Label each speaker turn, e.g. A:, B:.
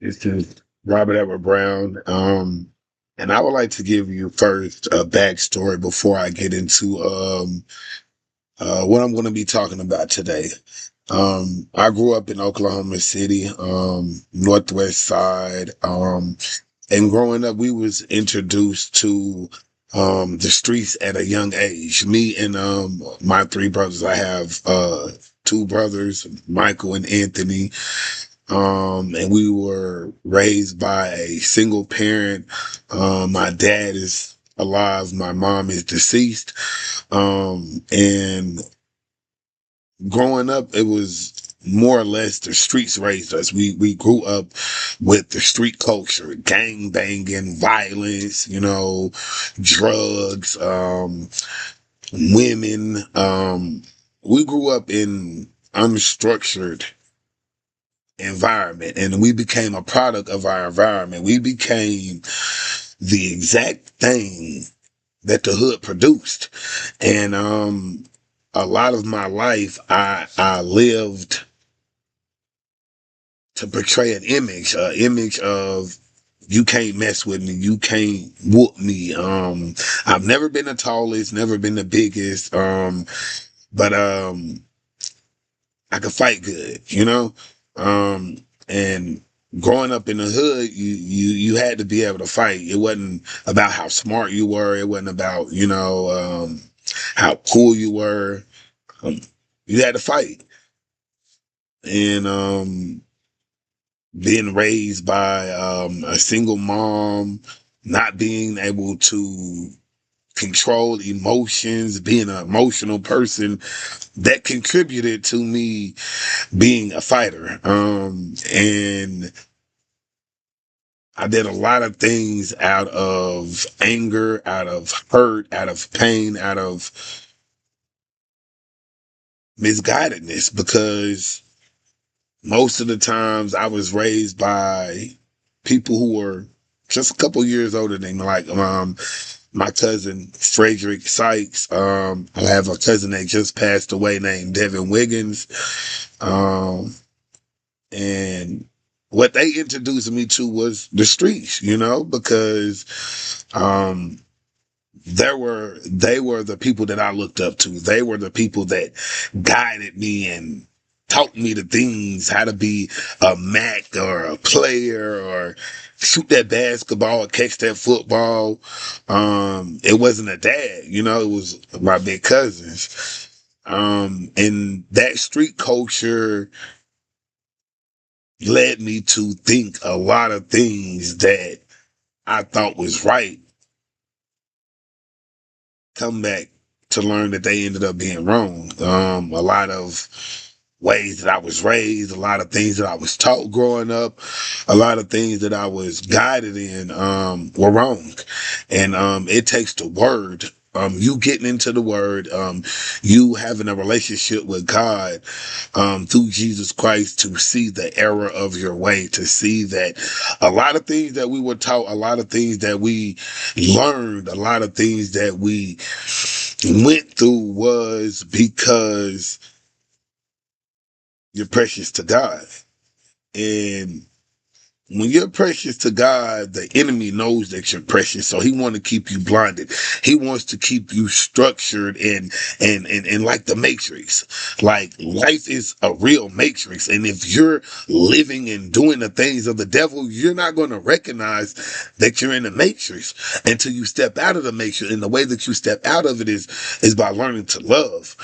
A: This is Robert Edward Brown. And I would like to give you first a backstory before I get into what I'm going to be talking about today. I grew up in Oklahoma City, Northwest Side. And growing up, we was introduced to the streets at a young age. Me and my three brothers. I have two brothers, Michael and Anthony. And we were raised by a single parent. My dad is alive. My mom is deceased. And growing up, it was more or less the streets raised us. We grew up with the street culture, gang banging, violence, drugs, women. We grew up in unstructured environment, and we became a product of our environment. We became the exact thing that the hood produced. And a lot of my life I lived to portray an image of you can't mess with me, you can't whoop me. I've never been the tallest, never been the biggest, but I could fight good. And growing up in the hood, you had to be able to fight. It wasn't about how smart you were. It wasn't about, how cool you were. Um, you had to fight. And being raised by a single mom, not being able to control emotions, being an emotional person, that contributed to me being a fighter. And I did a lot of things out of anger, out of hurt, out of pain, out of misguidedness, because most of the times I was raised by people who were just a couple years older than me, like my cousin Frederick Sykes. I have a cousin that just passed away named Devin Wiggins. And what they introduced me to was the streets, because they were the people that I looked up to. They were the people that guided me and taught me the things, how to be a Mac or a player or shoot that basketball or catch that football. It wasn't a dad, it was my big cousins. And that street culture led me to think a lot of things that I thought was right, come back to learn that they ended up being wrong. A lot of ways that I was raised, a lot of things that I was taught growing up, a lot of things that I was guided in were wrong. And it takes the word. You getting into the word, you having a relationship with God through Jesus Christ to see the error of your way, to see that a lot of things that we were taught, a lot of things that we learned, a lot of things that we went through was because you're precious to God. And when you're precious to God, the enemy knows that you're precious, so he wants to keep you blinded. He wants to keep you structured and like the Matrix. Like life is a real Matrix, and if you're living and doing the things of the devil, you're not going to recognize that you're in the Matrix until you step out of the Matrix. And the way that you step out of it is by learning to love.